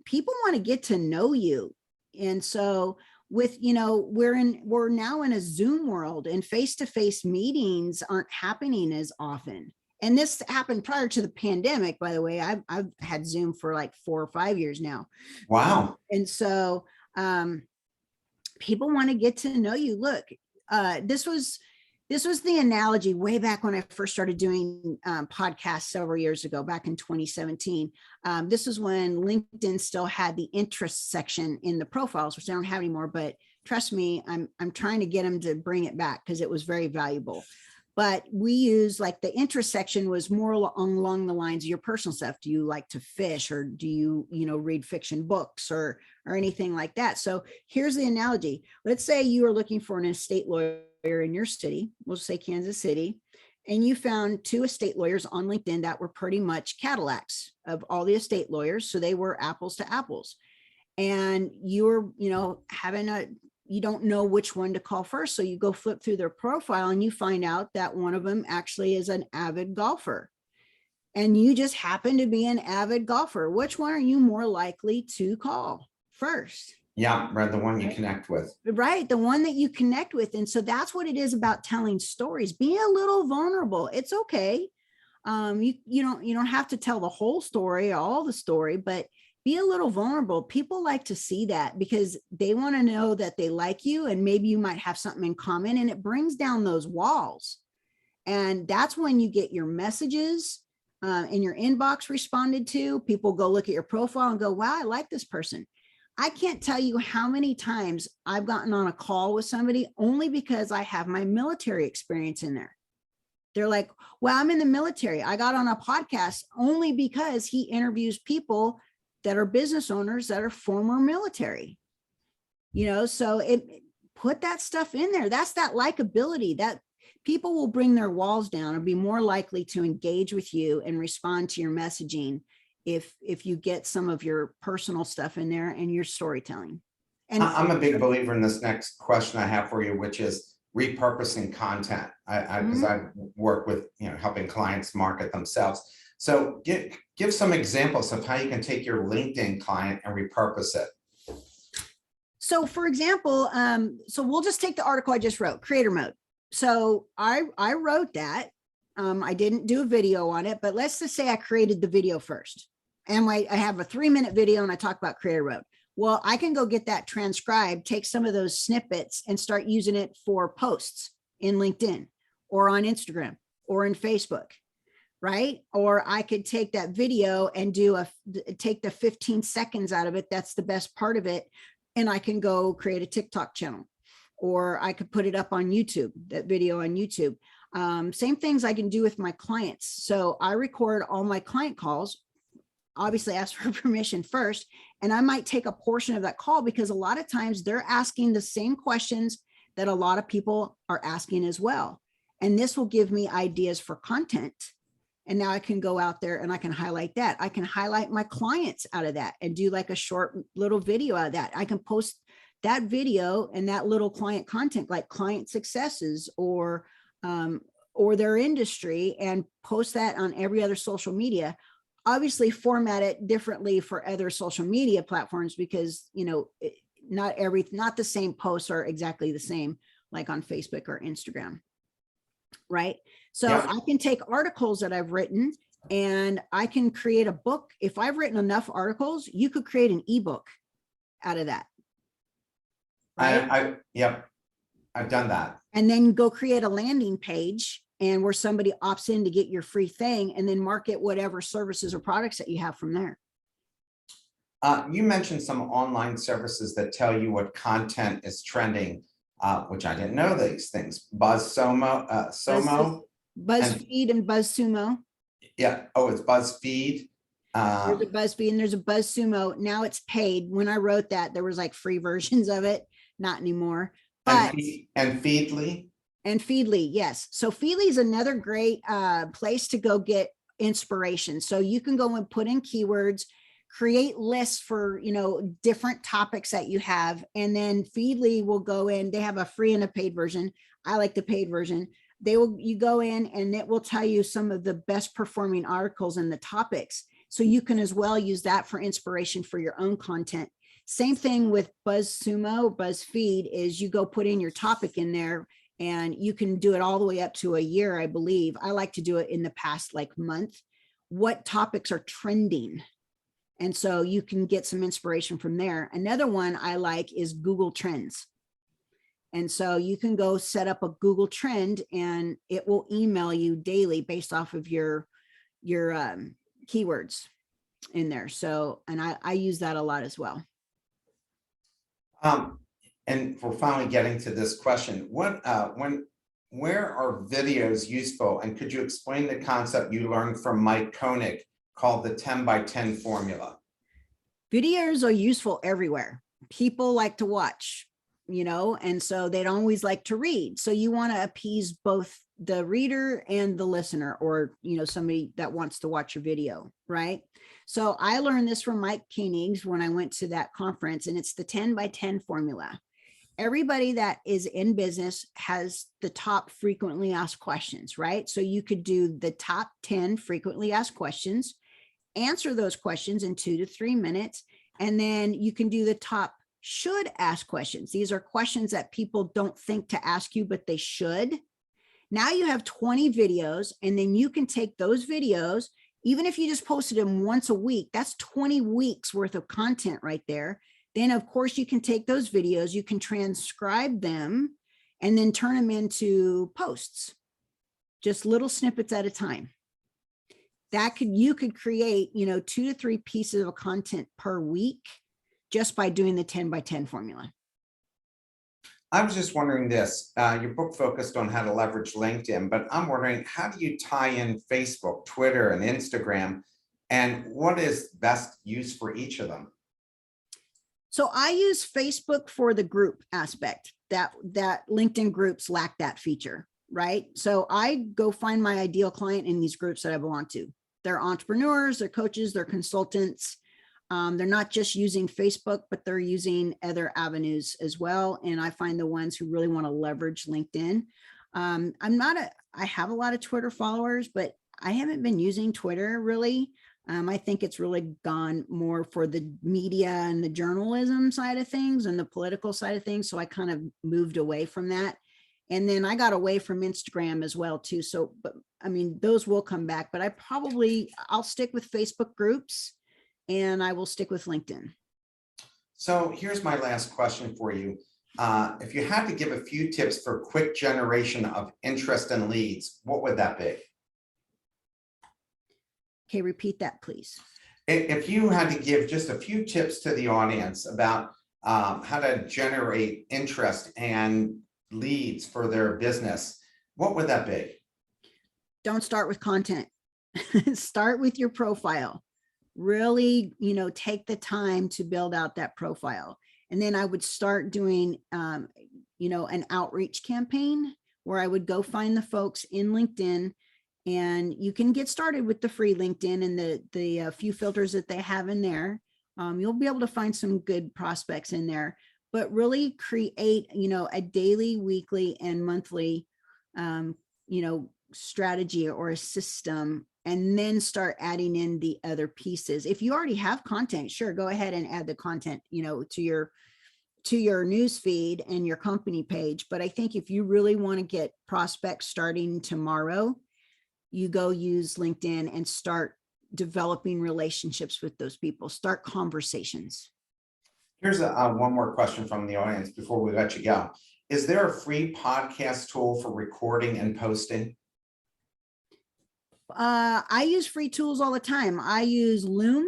people want to get to know you. And so with, you know, we're now in a Zoom world, and face-to-face meetings aren't happening as often. And this happened prior to the pandemic, by the way. I've had Zoom for like 4 or 5 years now. Wow. And so people want to get to know you. Look, this was the analogy way back when I first started doing podcasts several years ago, back in 2017. This is when LinkedIn still had the interest section in the profiles, which I don't have anymore. But trust me, I'm trying to get them to bring it back because it was very valuable. But we use, like, the interest section was more along the lines of your personal stuff. Do you like to fish, or do you read fiction books or anything like that? So here's the analogy. Let's say you are looking for an estate lawyer in your city, we'll say Kansas City, and you found 2 estate lawyers on LinkedIn that were pretty much Cadillacs of all the estate lawyers. So they were apples to apples. And you're, you don't know which one to call first. So you go flip through their profile and you find out that one of them actually is an avid golfer. And you just happen to be an avid golfer. Which one are you more likely to call first? Yeah, right, the one you connect with. Right, the one that you connect with. And so that's what it is about telling stories. Be a little vulnerable. It's okay. You don't have to tell the whole story, all the story, but be a little vulnerable. People like to see that because they want to know that they like you, and maybe you might have something in common, and it brings down those walls. And that's when you get your messages in your inbox responded to. People go look at your profile and go, wow, I like this person. I can't tell you how many times I've gotten on a call with somebody only because I have my military experience in there. They're like, well, I'm in the military. I got on a podcast only because he interviews people that are business owners that are former military. So put that stuff in there. That's that likability, that people will bring their walls down and be more likely to engage with you and respond to your messaging if you get some of your personal stuff in there and your storytelling. And I'm a big believer in this next question I have for you, which is repurposing content. Because I work with, helping clients market themselves. So give some examples of how you can take your LinkedIn client and repurpose it. So for example, so we'll just take the article I just wrote, creator mode. So I wrote that. I didn't do a video on it, but let's just say I created the video first. And I have a 3-minute video and I talk about creator mode. Well, I can go get that transcribed, take some of those snippets and start using it for posts in LinkedIn or on Instagram or in Facebook, right? Or I could take that video and take the 15 seconds out of it. That's the best part of it. And I can go create a TikTok channel, or I could put it up on YouTube, that video on YouTube. Same things I can do with my clients. So I record all my client calls, obviously ask for permission first, and I might take a portion of that call because a lot of times they're asking the same questions that a lot of people are asking as well. And this will give me ideas for content. And now I can go out there and I can highlight that. I can highlight my clients out of that and do like a short little video out of that. I can post that video and that little client content, like client successes or their industry, and post that on every other social media. Obviously format it differently for other social media platforms because, not the same posts are exactly the same, like on Facebook or Instagram. Right. So Yeah. I can take articles that I've written and I can create a book. If I've written enough articles, you could create an ebook out of that. Right? Yep, I've done that. And then go create a landing page and where somebody opts in to get your free thing, and then market whatever services or products that you have from there. You mentioned some online services that tell you what content is trending, which I didn't know these things. Buzz, Somo, and BuzzFeed and BuzzSumo. yeah, oh, it's BuzzFeed. There's a BuzzFeed and there's a BuzzSumo. Now it's paid. When I wrote that, there was like free versions of it, not anymore. But and Feedly. and Feedly, yes. So Feedly is another great place to go get inspiration. So you can go and put in keywords, create lists for, different topics that you have. And then Feedly will go in, they have a free and a paid version. I like the paid version. You go in and it will tell you some of the best performing articles and the topics. So you can as well use that for inspiration for your own content. Same thing with BuzzSumo, BuzzFeed is you go put in your topic in there and you can do it all the way up to a year, I believe. I like to do it in the past month. What topics are trending? And so you can get some inspiration from there. Another one I like is Google Trends. And so you can go set up a Google Trend and it will email you daily based off of your keywords in there. So, and I use that a lot as well. And we're finally getting to this question. Where are videos useful? And could you explain the concept you learned from Mike Koenig called the 10 by 10 formula? Videos are useful everywhere. People like to watch, and so they don't always like to read. So you want to appease both the reader and the listener, or, somebody that wants to watch your video, right? So I learned this from Mike Koenig when I went to that conference, and it's the 10 by 10 formula. Everybody that is in business has the top frequently asked questions, right? So you could do the top 10 frequently asked questions, answer those questions in 2 to 3 minutes, and then you can do the top should ask questions. These are questions that people don't think to ask you, but they should. Now you have 20 videos, and then you can take those videos, even if you just posted them once a week, that's 20 weeks worth of content right there. Then of course you can take those videos, you can transcribe them and then turn them into posts, just little snippets at a time. You could create, 2 to 3 pieces of content per week just by doing the 10 by 10 formula. I was just wondering this, your book focused on how to leverage LinkedIn, but I'm wondering, how do you tie in Facebook, Twitter, and Instagram, and what is best use for each of them? So I use Facebook for the group aspect that LinkedIn groups lack that feature, right? So I go find my ideal client in these groups that I belong to. They're entrepreneurs, they're coaches, they're consultants. They're not just using Facebook, but they're using other avenues as well. And I find the ones who really want to leverage LinkedIn. I have a lot of Twitter followers, but I haven't been using Twitter really. I think it's really gone more for the media and the journalism side of things and the political side of things. So I kind of moved away from that. And then I got away from Instagram as well too. So, but I mean, those will come back, but I'll stick with Facebook groups and I will stick with LinkedIn. So here's my last question for you. If you had to give a few tips for quick generation of interest and leads, what would that be? Okay, repeat that, please. If you had to give just a few tips to the audience about how to generate interest and leads for their business, what would that be? Don't start with content. Start with your profile. Really, take the time to build out that profile. And then I would start doing, an outreach campaign where I would go find the folks in LinkedIn. And you can get started with the free LinkedIn and the few filters that they have in there. You'll be able to find some good prospects in there, but really create, a daily, weekly, and monthly, strategy or a system, and then start adding in the other pieces. If you already have content, sure, go ahead and add the content, to your news feed and your company page. But I think if you really want to get prospects starting tomorrow, you go use LinkedIn and start developing relationships with those people, start conversations. Here's one more question from the audience before we let you go. Is there a free podcast tool for recording and posting? I use free tools all the time. I use Loom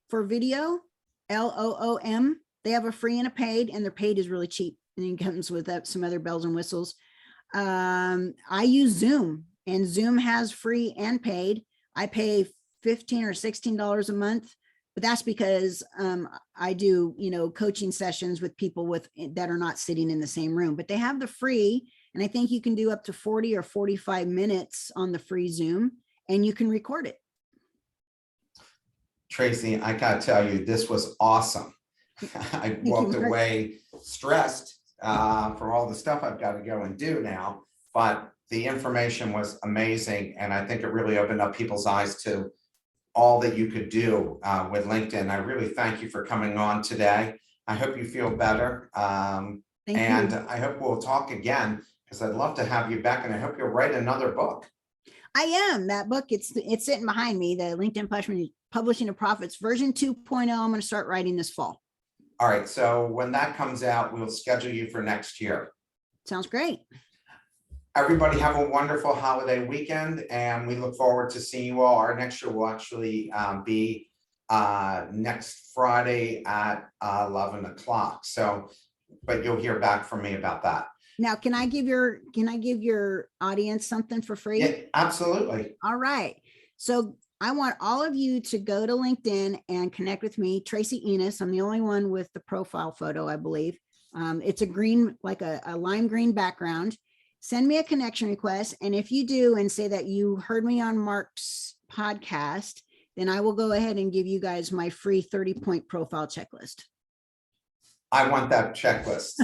for video. LOOM. They have a free and a paid, and their paid is really cheap, and it comes with some other bells and whistles. I use Zoom, and Zoom has free and paid. I pay $15 or $16 a month, but that's because I do, coaching sessions with people that are not sitting in the same room. But they have the free, and I think you can do up to 40 or 45 minutes on the free Zoom, and you can record it. Tracy, I gotta tell you, this was awesome. I walked away stressed for all the stuff I've got to go and do now, but the information was amazing. And I think it really opened up people's eyes to all that you could do with LinkedIn. I really thank you for coming on today. I hope you feel better. And I hope we'll talk again, because I'd love to have you back, and I hope you'll write another book. I am. That book, it's sitting behind me, the LinkedIn Publishing to Profits version 2.0. I'm going to start writing this fall. All right. So when that comes out, we'll schedule you for next year. Sounds great. Everybody have a wonderful holiday weekend, and we look forward to seeing you all. Our next show will actually be next Friday at 11 o'clock. So, but you'll hear back from me about that. Now, can I give your audience something for free? Yeah, absolutely. All right. So I want all of you to go to LinkedIn and connect with me, Tracy Enos. I'm the only one with the profile photo, I believe. It's a green, like a lime green background. Send me a connection request. And if you do and say that you heard me on Mark's podcast, then I will go ahead and give you guys my free 30-point profile checklist. I want that checklist.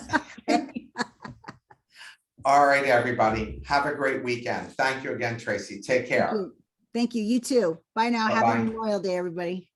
All right, everybody. Have a great weekend. Thank you again, Tracy. Take care. Thank you. You too. Bye now. Bye-bye. Have a Memorial Day, everybody.